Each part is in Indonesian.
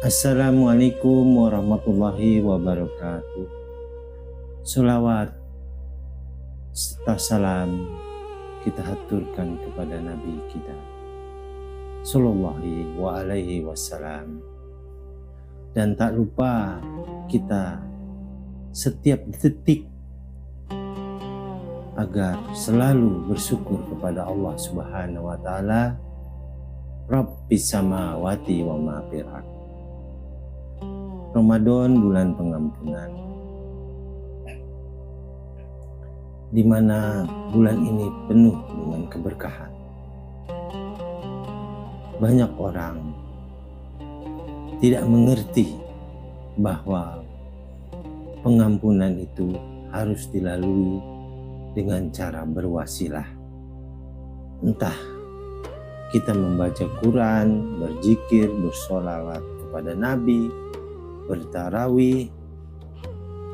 Assalamualaikum warahmatullahi wabarakatuh. Salawat serta salam kita haturkan kepada Nabi kita Sallallahu alaihi wasallam. Dan tak lupa kita setiap detik agar selalu bersyukur kepada Allah Subhanahu wa taala, Rabbis samawati wa ma fil ardh. Ramadan bulan pengampunan, di mana bulan ini penuh dengan keberkahan. Banyak orang tidak mengerti bahwa pengampunan itu harus dilalui dengan cara berwasilah. Entah kita membaca Quran, berzikir, bersolawat kepada Nabi, bertarawih,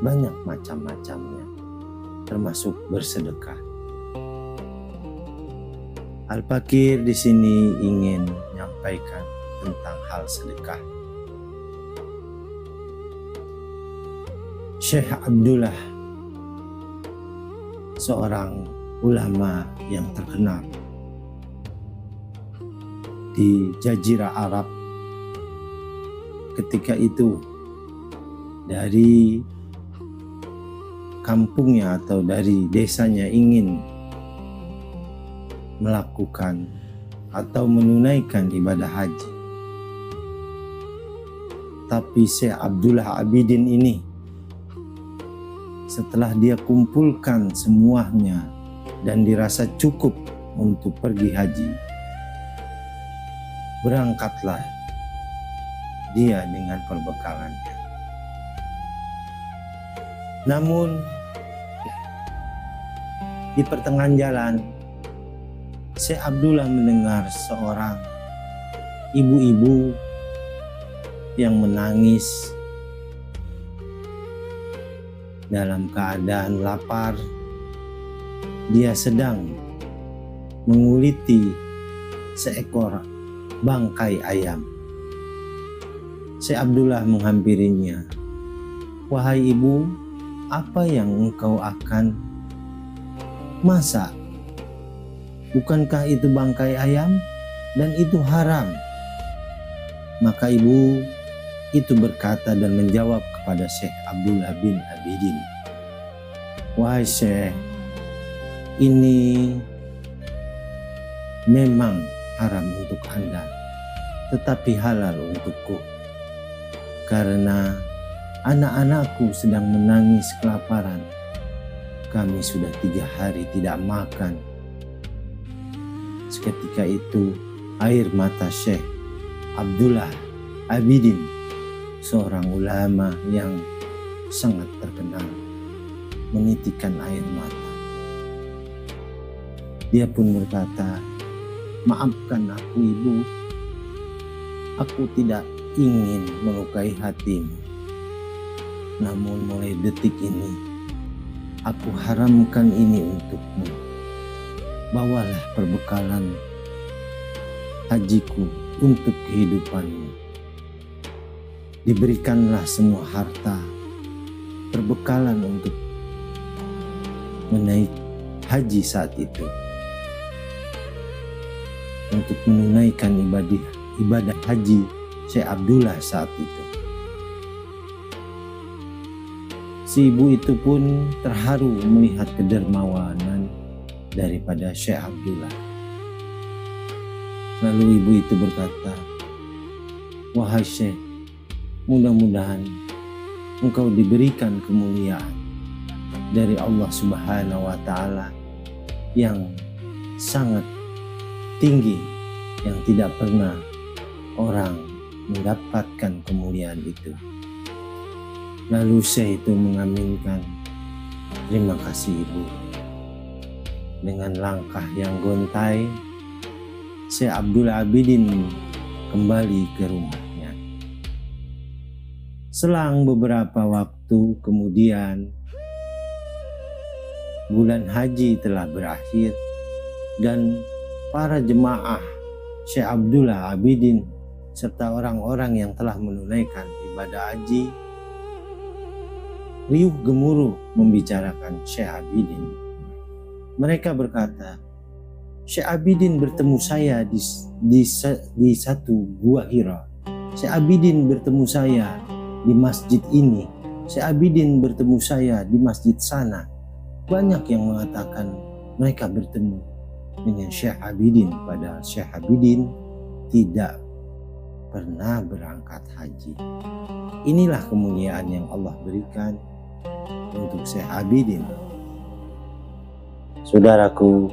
banyak macam-macamnya, termasuk bersedekah. Al-Fakir di sini ingin menyampaikan tentang hal sedekah. Syekh Abdullah, seorang ulama yang terkenal di Jazirah Arab, ketika itu dari kampungnya atau dari desanya ingin melakukan atau menunaikan ibadah haji. Tapi Syekh Abdullah Abidin ini, setelah dia kumpulkan semuanya dan dirasa cukup untuk pergi haji, berangkatlah dia dengan perbekalannya. Namun di pertengahan jalan, Syekh Abdullah mendengar seorang ibu-ibu yang menangis dalam keadaan lapar. Dia sedang menguliti seekor bangkai ayam. Syekh Abdullah menghampirinya. "Wahai ibu, apa yang engkau akan masak? Bukankah itu bangkai ayam dan itu haram?" Maka ibu itu berkata dan menjawab kepada Syekh Abdullah bin Abidin, "Wahai Syekh, ini memang haram untuk Anda, tetapi halal untukku. Karena anak-anakku sedang menangis kelaparan. Kami sudah 3 hari tidak makan." Seketika itu air mata Syekh Abdullah Abidin, seorang ulama yang sangat terkenal, menitikkan air mata. Dia pun berkata, "Maafkan aku ibu, aku tidak ingin melukai hatimu. Namun mulai detik ini, aku haramkan ini untukmu. Bawalah perbekalan hajiku untuk kehidupanmu." Diberikanlah semua harta, perbekalan untuk menaik haji saat itu, untuk menunaikan ibadah haji Syekh Abdullah saat itu. Si ibu itu pun terharu melihat kedermawanan daripada Syekh Abdullah. Lalu ibu itu berkata, "Wahai Syekh, mudah-mudahan engkau diberikan kemuliaan dari Allah Subhanahu wa taala yang sangat tinggi, yang tidak pernah orang mendapatkan kemuliaan itu." Lalu Syekh itu mengaminkan, "Terima kasih ibu." Dengan langkah yang gontai, Syekh Abdullah Abidin kembali ke rumahnya. Selang beberapa waktu kemudian, bulan haji telah berakhir dan para jemaah Syekh Abdullah Abidin serta orang-orang yang telah menunaikan ibadah haji riuh gemuruh membicarakan Syekh Abidin. Mereka berkata, Syekh Abidin bertemu saya di satu gua Hira. Syekh Abidin bertemu saya di masjid ini. Syekh Abidin bertemu saya di masjid sana. Banyak yang mengatakan mereka bertemu dengan Syekh Abidin, padahal Syekh Abidin tidak pernah berangkat haji. Inilah kemuliaan yang Allah berikan untuk Syekh Abidin. Saudaraku,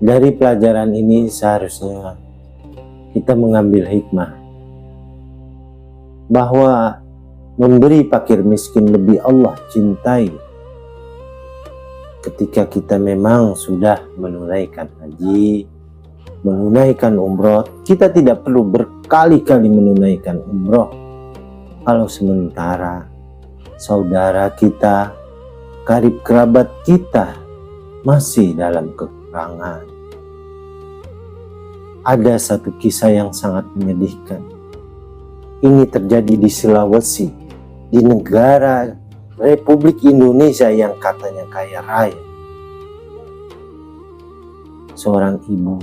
dari pelajaran ini seharusnya kita mengambil hikmah bahwa memberi fakir miskin lebih Allah cintai ketika kita memang sudah menunaikan haji, menunaikan umroh. Kita tidak perlu berkali-kali menunaikan umroh kalau sementara saudara kita, karib kerabat kita masih dalam kekurangan. Ada satu kisah yang sangat menyedihkan. Ini terjadi di Sulawesi, di negara Republik Indonesia yang katanya kaya raya. Seorang ibu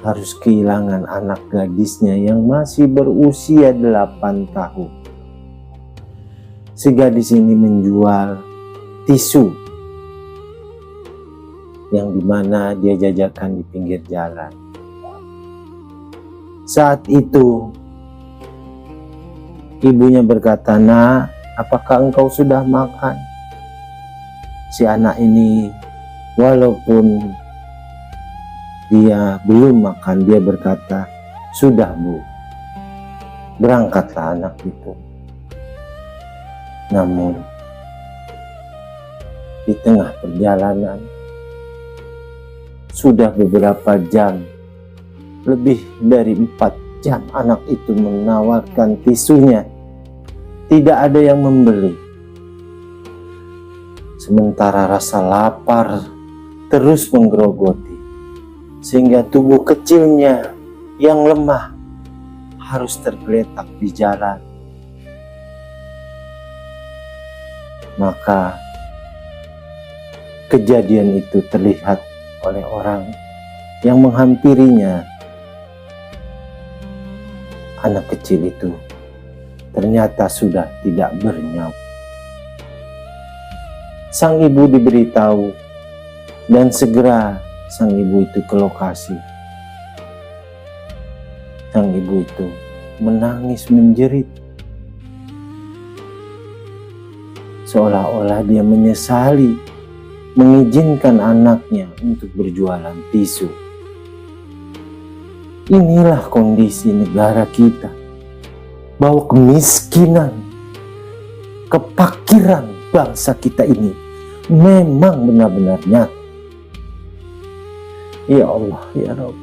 harus kehilangan anak gadisnya yang masih berusia 8 tahun. Si gadis ini menjual tisu yang dimana dia jajakan di pinggir jalan. Saat itu ibunya berkata, "Nak, apakah engkau sudah makan?" Si anak ini walaupun dia belum makan, dia berkata, "Sudah, Bu." Berangkatlah anak itu. Namun di tengah perjalanan sudah beberapa jam, lebih dari 4 jam anak itu menawarkan tisunya. Tidak ada yang membeli. Sementara rasa lapar terus menggerogoti, sehingga tubuh kecilnya yang lemah harus tergeletak di jalan. Maka kejadian itu terlihat oleh orang yang menghampirinya. Anak kecil itu ternyata sudah tidak bernyawa. Sang ibu diberitahu dan segera sang ibu itu ke lokasi. Sang ibu itu menangis menjerit, seolah-olah dia menyesali mengizinkan anaknya untuk berjualan tisu. Inilah kondisi negara kita, bahwa kemiskinan, kefakiran bangsa kita ini memang benar-benar nyata. Ya Allah, ya Rabb,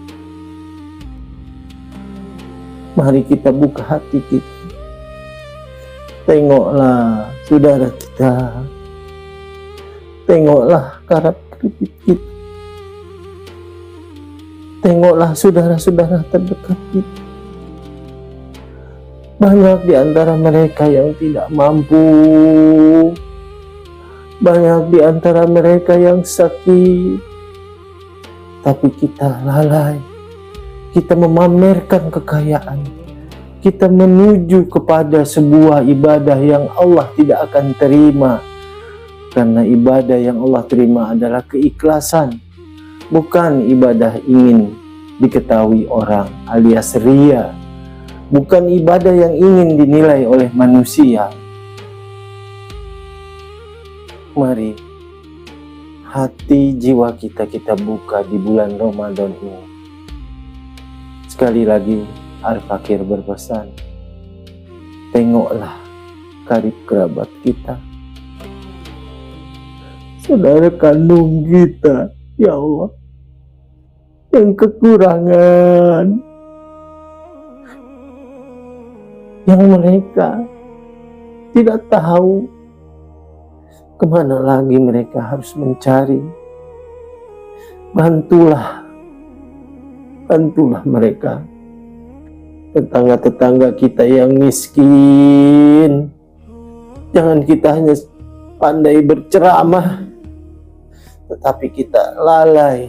mari kita buka hati kita. Tengoklah saudara kita, tengoklah karib kita, tengoklah saudara-saudara terdekat kita. Banyak di antara mereka yang tidak mampu, banyak di antara mereka yang sakit, tapi kita lalai, kita memamerkan kekayaan, kita menuju kepada sebuah ibadah yang Allah tidak akan terima. Karena ibadah yang Allah terima adalah keikhlasan, bukan ibadah ingin diketahui orang alias ria, bukan ibadah yang ingin dinilai oleh manusia. Mari hati jiwa kita buka di bulan Ramadan ini. Sekali lagi Al-Fakir berpesan, tengoklah karib kerabat kita, saudara kandung kita, ya Allah, yang kekurangan, yang mereka tidak tahu kemana lagi mereka harus mencari. Bantulah mereka tetangga-tetangga kita yang miskin. Jangan kita hanya pandai berceramah, tetapi kita lalai,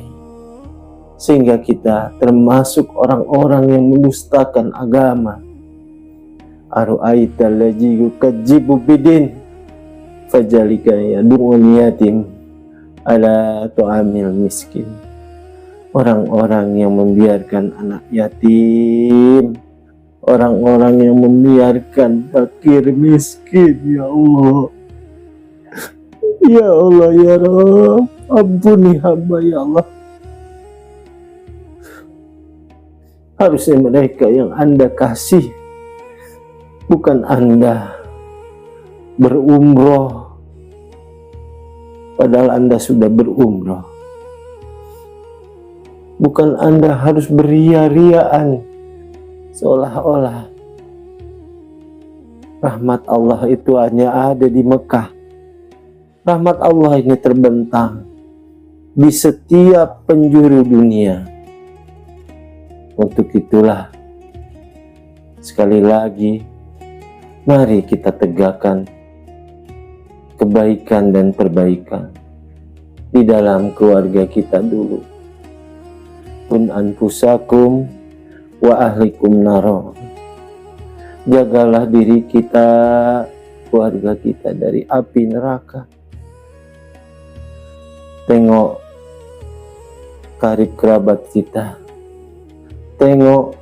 sehingga kita termasuk orang-orang yang mendustakan agama. Aru'aita allazi yukadzibu bidin fajalika yad'ul yatim ala tu'amil miskin. Orang-orang yang membiarkan anak yatim, orang-orang yang membiarkan fakir miskin, ya Allah. Ya Allah, ya Rabb, ampuni hamba, ya Allah. Harusnya mereka yang Anda kasih, bukan Anda berumroh, padahal Anda sudah berumroh. Bukan Anda harus beria-riaan, seolah-olah rahmat Allah itu hanya ada di Mekah. Rahmat Allah ini terbentang di setiap penjuru dunia. Untuk itulah, sekali lagi, mari kita tegakkan kebaikan dan perbaikan di dalam keluarga kita dulu. Kun anfusakum wa ahlikum naro. Jagalah diri kita, keluarga kita dari api neraka. Tengok karib kerabat kita, tengok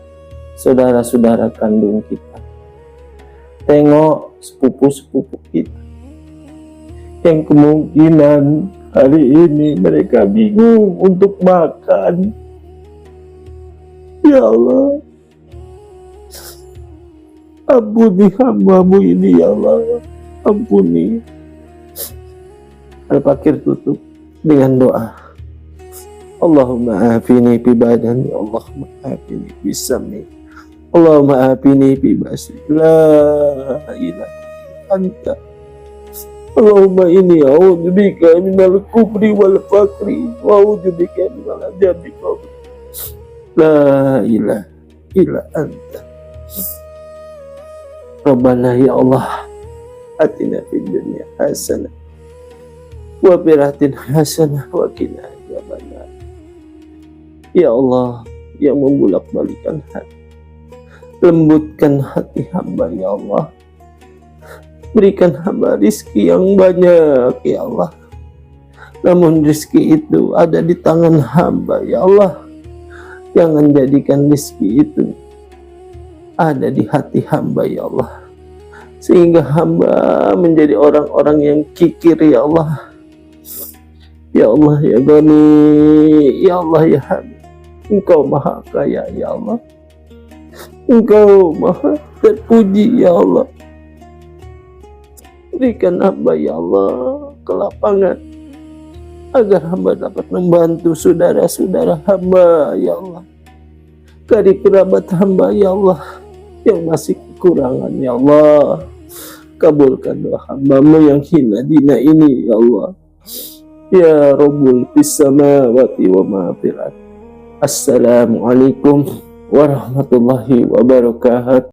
saudara-saudara kandung kita, tengok sepupu-sepupu kita yang kemungkinan hari ini mereka bingung untuk makan. Ya Allah, ampuni hamba-Mu ini, ya Allah, ampuni. Al-Fakir tutup dengan doa. Allahumma afini fi badani, Allahumma afini fi sam'i, Allahumma afini fi basri, la ilaha anta. Allahumma inni a'udzubika minal kufri wal fakri wa a'udzubika minal adzabi qabr. La ilaha illa anta. Rabbana ya Allah, atina fid dunya hasanah wa fil akhirati hasanah wa qina adzabannar. Ya Allah yang membulak-balikan hati, lembutkan hati hamba, ya Allah. Berikan hamba rizki yang banyak, ya Allah. Namun rizki itu ada di tangan hamba, ya Allah. Jangan jadikan rizki itu ada di hati hamba, ya Allah, sehingga hamba menjadi orang-orang yang kikir, ya Allah. Ya Allah, ya Ghani, ya Allah, ya Hamid, Engkau maha kaya, ya Allah. Engkau maha terpuji, ya Allah. Berikan hamba, ya Allah, kelapangan agar hamba dapat membantu saudara-saudara hamba, ya Allah. Dari kerabat hamba, ya Allah, yang masih kekurangan, ya Allah. Kabulkan doa hamba-Mu yang hina dina ini, ya Allah. Ya Rabbul fis samawati wa ma fil ardh. Assalamualaikum warahmatullahi wabarakatuh.